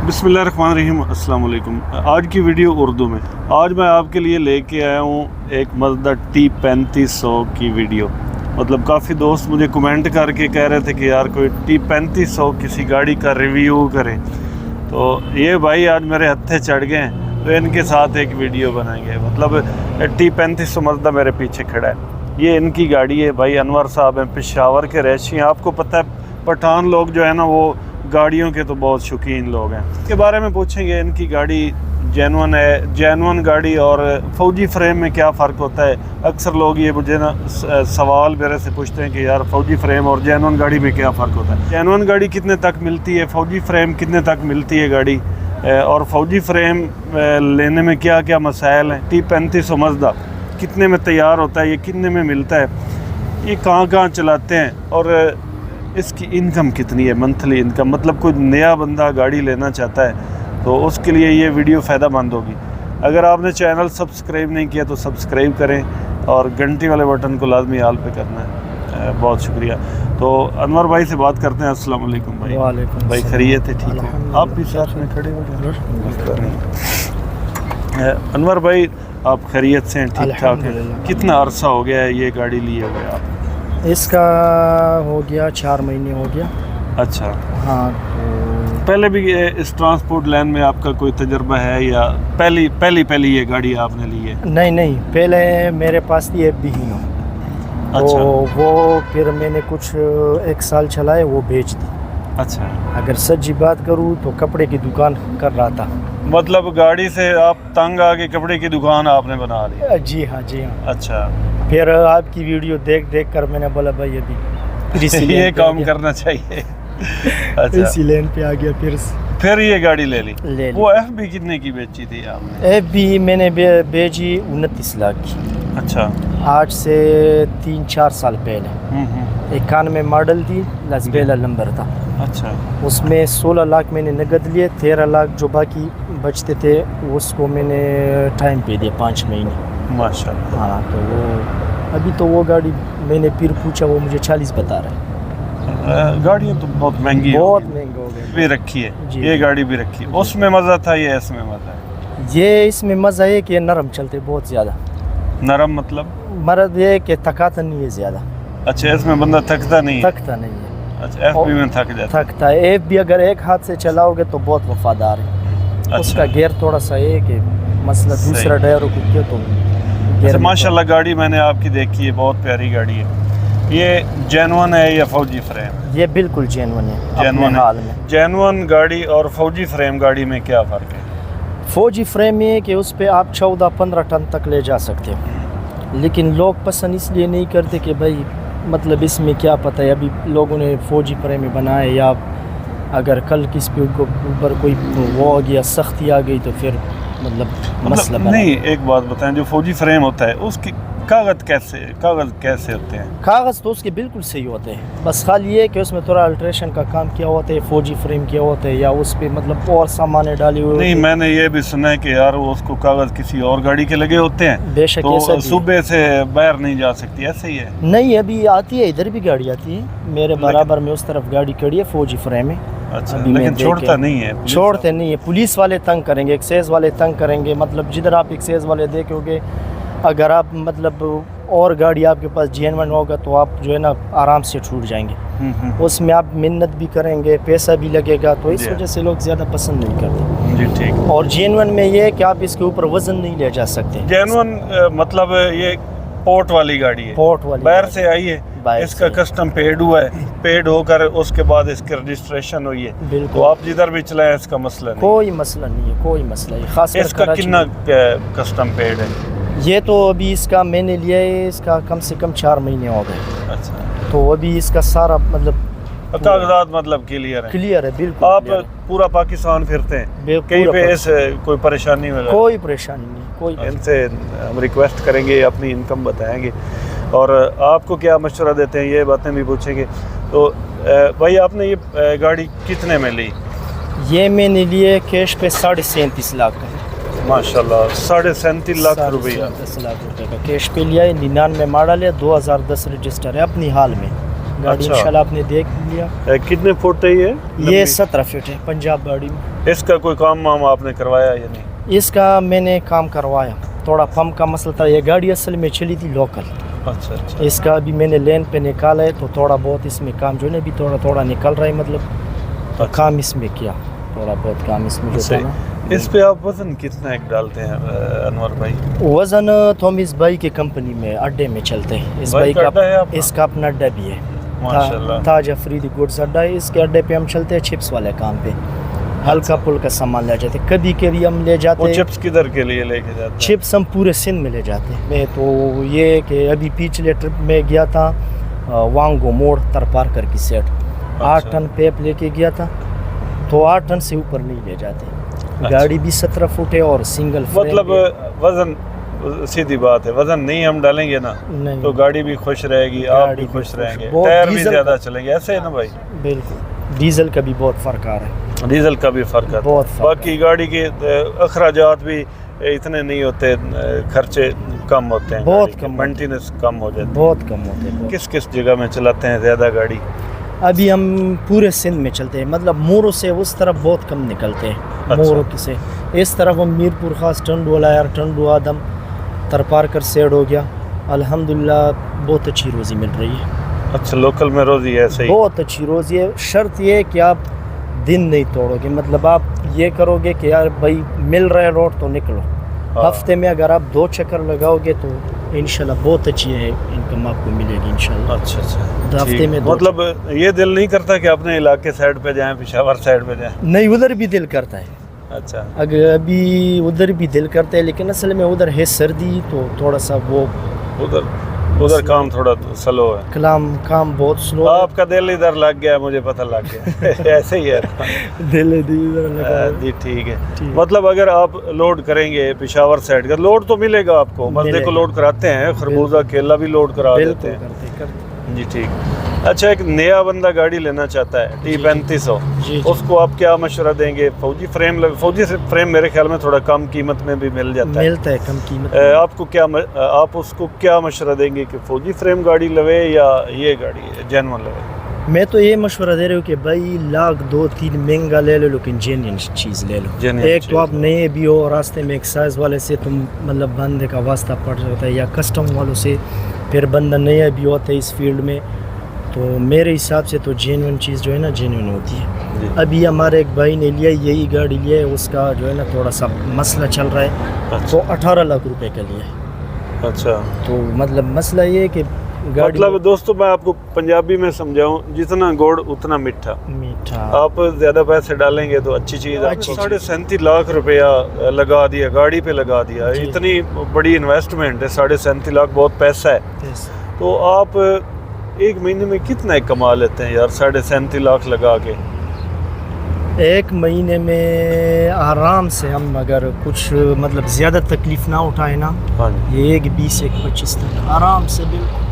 बिस्मिल्लाहिर्रहमानिर्रहीम, अस्सलाम वालेकुम। आज की वीडियो उर्दू में। आज मैं आपके लिए लेके आया हूँ एक मज़दा T3500 की वीडियो। मतलब काफ़ी दोस्त मुझे कमेंट करके कह रहे थे कि यार कोई T3500 किसी गाड़ी का रिव्यू करें, तो ये भाई आज मेरे हत्थे चढ़ गए हैं, तो इनके साथ एक वीडियो बनाएंगे। मतलब T3500 मज़दा मेरे पीछे खड़ा है, ये इनकी गाड़ी है। भाई अनवर साहब हैं, पेशावर के रहशी हैं। आपको पता है पठान लोग जो है ना वो गाड़ियों के तो बहुत शौकीन लोग हैं। इसके बारे में पूछेंगे, इनकी गाड़ी जेन्युइन है, जेन्युइन गाड़ी और फ़ौजी फ्रेम में क्या फ़र्क होता है। अक्सर लोग ये मुझे ना सवाल मेरे से पूछते हैं कि यार फ़ौजी फ्रेम और जेन्युइन गाड़ी में क्या फ़र्क होता है, जेन्युइन गाड़ी कितने तक मिलती है, फ़ौजी फ्रेम कितने तक मिलती है गाड़ी, और फ़ौजी फ्रेम लेने में क्या क्या मसाइल हैं। T3500 मज़दा कितने में तैयार होता है, ये कितने में मिलता है, ये कहाँ कहाँ चलाते हैं, और इसकी इनकम कितनी है, मंथली इनकम। मतलब कोई नया बंदा गाड़ी लेना चाहता है तो उसके लिए ये वीडियो फ़ायदा मंद होगी। अगर आपने चैनल सब्सक्राइब नहीं किया तो सब्सक्राइब करें और घंटी वाले बटन को लाजमी आल पे करना है। बहुत शुक्रिया। तो अनवर भाई से बात करते हैं। अस्सलाम वालेकुम भाई। वालेकुम भाई खैरियत है? ठीक हो? आप भी साथ में खड़े हो अनवर भाई, आप खैरियत से हैं? ठीक ठाक है? कितना अरसा हो गया है ये गाड़ी लिए हुए आप? इसका हो गया 4 महीने हो गया। अच्छा। हाँ, तो पहले भी इस ट्रांसपोर्ट लाइन में आपका कोई तजुर्बा है या पहली ये गाड़ी आपने ली है? नहीं, पहले मेरे पास थी एफ बी ही हो। अच्छा। तो वो फिर मैंने कुछ 1 साल चलाए, वो बेच दी। अच्छा। अगर सच्ची बात करूँ तो कपड़े की दुकान कर रहा था। मतलब गाड़ी से आप तंग आके कपड़े की दुकान आपने बना ली? जी हाँ। अच्छा। फिर आपकी वीडियो देख कर मैंने बोला भाई अभी ये काम करना चाहिए। अच्छा। इसी लेन पे आ गया। फिर ये गाड़ी ले ली। ले ली। वो एफ बी कितने की बेची थी आपने? एफ बी मैंने बेची 29 लाख की। अच्छा। आज से 3-4 साल पहले। 91 मॉडल थी, लसबेला नंबर था। अच्छा। उसमें 16 लाख मैंने नगद लिए, 13 लाख जो बाकी बचते थे उसको मैंने टाइम पे दिया 5 महीने। माशाल्लाह। हाँ, तो वो अभी तो वो गाड़ी मैंने फिर पूछा, वो मुझे 40 बता रहा है। गाड़ियाँ तो बहुत महंगी हो गई। भी रखी है, ये गाड़ी भी रखी है। उसमें मज़ा था, ये इसमें मज़ा है? ये इसमें मज़ा है कि नरम चलते बहुत ज़्यादा। नरम मतलब? मर्द ये कि थकाता नहीं है ज़्यादा। अच्छा, इसमें बंदा थकता नहीं है? थकता नहीं है। अच्छा, एफ बी में थकता है। एफ बी अगर एक हाथ से चलाओगे तो बहुत वफादार है। अच्छा। उसका गियर थोड़ा सा है कि मसला दूसरा टायरों को किया तो अच्छा। माशाल्लाह गाड़ी मैंने आपकी देखी है, बहुत प्यारी गाड़ी है। ये जेन्युइन है या फौजी फ्रेम? ये बिल्कुल जेन्युइन है। जेन्युइन हाल में जेन्युइन गाड़ी और फौजी फ्रेम गाड़ी में क्या फ़र्क है? फौजी फ्रेम ये है कि उस पर आप 14-15 टन तक ले जा सकते हो, लेकिन लोग पसंद इसलिए नहीं करते कि भाई मतलब इसमें क्या पता है अभी लोगों ने फौजी फ्रेम बनाए, या अगर कल किस पे ऊपर कोई वो आ गया, सख्ती आ गई तो फिर मतलब मसला नहीं। एक बात बताएं, जो फौजी फ्रेम होता है उसकी कागज़ कैसे होते हैं? कागज़ तो उसके बिल्कुल सही होते हैं, बस खाली ये कि उसमें थोड़ा अल्ट्रेशन का काम किया होता है, फौजी फ्रेम किया होता है, या उस पर मतलब और सामान डाले हुए। नहीं, मैंने ये भी सुना है कि यार वो उसको कागज़ किसी और गाड़ी के लगे होते हैं, बेशक तो सूबे से बाहर नहीं जा सकती, ऐसे ही है? नहीं, अभी आती है, इधर भी गाड़ी आती है मेरे बराबर में, उस तरफ गाड़ी खड़ी है फौजी फ्रेम है। अच्छा। लेकिन छोड़ते नहीं है? पुलिस वाले तंग करेंगे, एक्साइज वाले तंग करेंगे। मतलब जिधर आप एक्साइज वाले देखोगे, अगर आप मतलब और गाड़ी आपके पास जेन्युइन होगा तो आप जो है ना आराम से छूट जाएंगे। उसमें आप मिन्नत भी करेंगे, पैसा भी लगेगा, तो इस वजह से लोग ज़्यादा पसंद नहीं करते। जी ठीक। और जेन्युइन में ये है कि आप इसके ऊपर वजन नहीं ले जा सकते। जेन्युइन मतलब ये पोर्ट वाली गाड़ी है? पोर्ट वाली बाहर से आई है, इसका कस्टम पेड हुआ है, पेड होकर उसके बाद इसकी रजिस्ट्रेशन हुई है, तो आप जिधर भी चलाएं इसका मसला नहीं? कोई मसला नहीं है, कोई मसला नहीं। खास इसका कितना कस्टम पेड है? ये तो अभी इसका मैंने लिया है, इसका कम से कम 4 महीने हो गए। अच्छा। तो अभी इसका सारा मतलब कागजात मतलब क्लियर है बिल्कुल। आप पूरा पाकिस्तान फिरते हैं, कहीं पे ऐसे कोई परेशानी वगैरह? कोई परेशानी नहीं, कोई। इनसे हम रिक्वेस्ट करेंगे, अपनी इनकम बताएंगे और आपको क्या मशवरा देते हैं ये बातें भी पूछेंगे। तो भाई आपने ये गाड़ी कितने में ली? ये मैंने लिए कैश पे 37.5 लाख का। माशाल्लाह, 37.5 लाख रुपया। 10 लाख रुपए का कैश पे लिया है। 99 मॉडल है, 2010 रजिस्टर है, अपनी हाल में गाड़ी। अच्छा। इंशाल्लाह आपने देख लिया। कितने फुट है ये? 17 फीट है, पंजाब गाड़ी में। इसका कोई काम वाम आपने करवाया या नहीं? इसका मैंने काम करवाया, थोड़ा पंप का मसला था। ये गाड़ी असल में चली थी लोकल, अच्छा अच्छा। इसका अभी मैंने लेन पे निकाला है, तो थोड़ा बहुत इसमें काम जो है ना अभी थोड़ा थोड़ा निकल रहा है, मतलब तो काम इसमें किया, थोड़ा बहुत काम इसमें जो था ना। इस पे आप वजन कितना एक डालते हैं अनवर भाई? वज़न तो हम इस भाई के कंपनी में अड्डे में चलते हैं। इस भाई भाई का अड्डा है का आपका? इसका अपना अड्डा भी है, माशाल्लाह। ताज अफरीदी गुड्स अड्डा है। इसके अड्डे पे हम चलते हैं चिप्स वाले काम पे, हल्का फुल्का सामान ले जाते हैं। कभी कभी हम ले जाते वो हैं चिप्स किधर के लिए लेके जाते हैं? चिप्स हम पूरे सिंध में ले जाते हैं। मैं तो ये कि अभी पिछले ट्रिप में गया था वांगो मोड़ तरपारकर की सेट, 8 टन पेप लेके गया था, तो 8 टन से ऊपर नहीं ले जाते। गाड़ी भी 17 फुट है और सिंगल फ्रेम मतलब है। वजन, सीधी बात है, वजन नहीं हम डालेंगे ना नहीं, तो गाड़ी भी खुश रहेगी, आप गाड़ी भी भी खुश खुश। रहेंगे, बहुत टायर भी डीजल ज्यादा का- चलेंगे, ऐसे है ना भाई? बिल्कुल, डीजल का भी बहुत फ़र्क आ रहा है, डीजल का भी फर्क है। बहुत फर्क बाकी गाड़ी के अखराजात भी इतने नहीं होते, खर्चे कम होते हैं, बहुत कम होते हैं। मेंटेनेंस कम हो जाती बहुत कम होते हैं। है। किस किस जगह में चलाते हैं ज्यादा गाड़ी? अभी हम पूरे सिंध में चलते हैं, मतलब मोरो से उस तरफ बहुत कम निकलते हैं। अच्छा। मोरो की से इस तरफ हम मीरपुर खास, टंडू यार, टंडू आदम, तरपारकर सेड हो गया। अल्हम्दुलिल्लाह बहुत अच्छी रोज़ी मिल रही है, अच्छा, लोकल में रोजी है सही? बहुत अच्छी रोज़ी है। शर्त ये है कि आप दिन नहीं तोड़ोगे, मतलब आप ये करोगे कि यार भाई मिल रहा है रोड तो निकलो। हाँ। हफ्ते में अगर आप 2 चक्कर लगाओगे तो इंशाल्लाह बहुत अच्छी है इनकम आपको मिलेगी इंशाल्लाह। अच्छा अच्छा, हफ्ते ठीक। में 2 मतलब ये दिल नहीं करता कि अपने इलाके साइड पे जाएं, पेशावर साइड पे जाएं? नहीं, उधर भी दिल करता है, अच्छा, अगर अभी उधर भी दिल करता है, लेकिन असल में उधर है सर्दी तो थोड़ा सा वो उधर काम थोड़ा स्लो है। काम बहुत स्लो है। आपका दिल इधर लग गया, मुझे पता लग गया। ऐसे ही है। दिल इधर लगा है। जी ठीक है। ठीक। मतलब अगर आप लोड करेंगे पेशावर साइड का, लोड तो मिलेगा आपको, मसले को मिलेगा। लोड कराते हैं, खरबूजा केला भी लोड करा देते बिल्कुल हैं। करते। जी ठीक। अच्छा, एक नया बंदा गाड़ी लेना चाहता है T3500, जी, जी। उसको आप क्या मशवरा देंगे? फौजी फ्रेम मेरे ख्याल में थोड़ा कम कीमत में भी मिल जाता है। मिलता है कम कीमत में। आप उसको क्या मशवरा देंगे कि फौजी फ्रेम गाड़ी लवे या ये गाड़ी जेन्युइन लवे? मैं तो ये मशवरा दे रहा हूँ कि भाई 1 2 3 महंगा ले लो, लेकिन जेन्युइन चीज़ ले लो। Genuine एक तो आप चीज़। नए भी हो, रास्ते में एक साइज वाले से तुम मतलब बंदे का वास्ता पड़ जाता है, या कस्टम वालों से, फिर बंदा नया भी होता है इस फील्ड में, तो मेरे हिसाब से तो जेन्युइन चीज़ जो है ना जेन्युइन होती है। जी। अभी हमारे एक भाई ने लिया, यही गाड़ी लिया है, उसका जो है ना थोड़ा सा मसला चल रहा है, अच्छा तो 18 लाख रुपए का लिया है। अच्छा। तो मतलब मसला ये है कि गाड़ी मतलब दोस्तों मैं आपको पंजाबी में समझाऊं, जितना गुड़ उतना मीठा। मीठा, आप ज्यादा पैसे डालेंगे तो अच्छी चीज। अच्छी 37.5 लाख रुपया लगा दिया गाड़ी पे, लगा दिया, जी। इतनी बड़ी इन्वेस्टमेंट है, 37.5 लाख बहुत पैसा है। तो आप एक महीने में कितना कमा लेते हैं यार 37.5 लाख लगा के? एक महीने में आराम से हम अगर कुछ मतलब ज़्यादा तकलीफ ना उठाए ना, हाँ जी। ये 20 25 तक आराम से बिल्कुल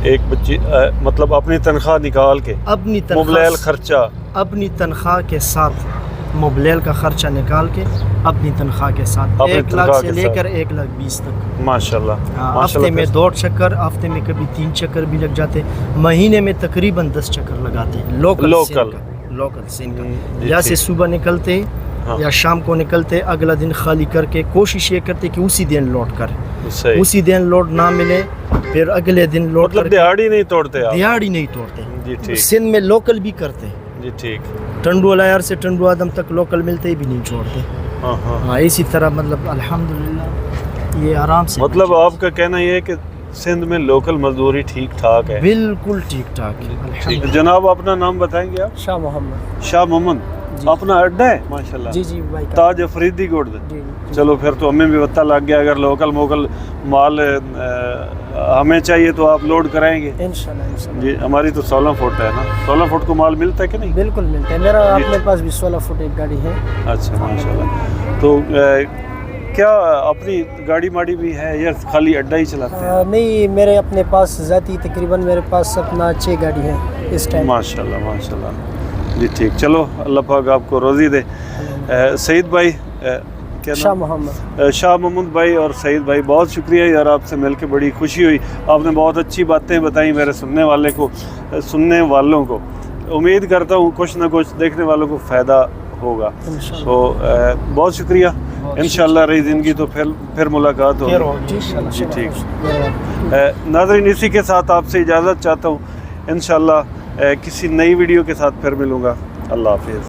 एक बच्ची मतलब अपनी तनख्वाह निकाल के, अपनी मोबाइल तनख्वाह खर्चा, अपनी तनख्वाह के साथ मोबाइल का खर्चा निकाल के अपनी तनख्वाह के साथ अपनी 1 लाख तनख्वाह से के लेकर 1,20,000 तक। माशाल्लाह हाँ, हफ्ते में 2 चक्कर, हफ्ते में कभी 3 चक्कर भी लग जाते, महीने में तकरीबन 10 चक्कर लगाते हैं लोकल सीन का। जी, या से ठीक। सुबह निकलते हाँ। या शाम को निकलते, अगला दिन खाली करके कोशिश ये करते कि उसी दिन लोड करें, सही। उसी दिन लोड ना मिले फिर अगले दिन लोड मतलब करके। दिहाड़ी नहीं तोड़ते आप? दिहाड़ी नहीं तोड़ते। जी ठीक। सिंध में लोकल भी करते हैं, जी ठीक। टंडू यार से टंडू आदम तक लोकल मिलते ही भी नहीं छोड़ते। हाँ हाँ। हाँ, इसी तरह मतलब अल्हम्दुलिल्लाह ये आराम से। मतलब आपका कहना ये है कि सिंध में लोकल मजदूरी ठीक ठाक है? बिल्कुल ठीक ठाक है ठीक। अल्हम्दुलिल्लाह। जनाब अपना नाम बताएंगे आप? शाह मोहम्मद। शाह मोहम्मद, जी। अपना अड्डा है माशाल्लाह? जी जी भाई का। ताज अफरीदी गुड़। जी जी। चलो फिर तो हमें भी पता लग गया, अगर लोकल मोकल माल हमें चाहिए तो आप लोड कराएंगे? इंशाल्लाह जी। हमारी तो 16 फुट है ना, 16 फुट को माल मिलता है कि नहीं? बिल्कुल मिलता है, मेरा जी। अपने पास भी 16 फुट एक गाड़ी है। अच्छा माशाल्लाह। तो क्या अपनी गाड़ी माड़ी भी है या खाली अड्डा ही चलाते हैं? नहीं, मेरे अपने पास ज़ाती तकरीबन मेरे पास अपना 6 गाड़ी है इस टाइम। माशाल्लाह माशाल्लाह। जी ठीक। चलो अल्लाह पाक आपको रोज़ी दे। सईद भाई, क्या शाह नाम? मोहम्मद। शाह मोहम्मद भाई और सईद भाई, बहुत शुक्रिया यार, आपसे मिलकर बड़ी खुशी हुई। आपने बहुत अच्छी बातें बताई मेरे सुनने वालों को। उम्मीद करता हूँ कुछ ना कुछ देखने वालों को फ़ायदा ہوگا. इंशाल्लाह. تو بہت شکریہ. انشاءاللہ رہی زندگی تو پھر ملاقات پھر ہوگی. ہوگی جی ٹھیک. मेहरबानी. ناظرین اسی کے ساتھ آپ سے اجازت چاہتا ہوں. انشاءاللہ کسی نئی ویڈیو کے ساتھ پھر ملوں گا. اللہ حافظ.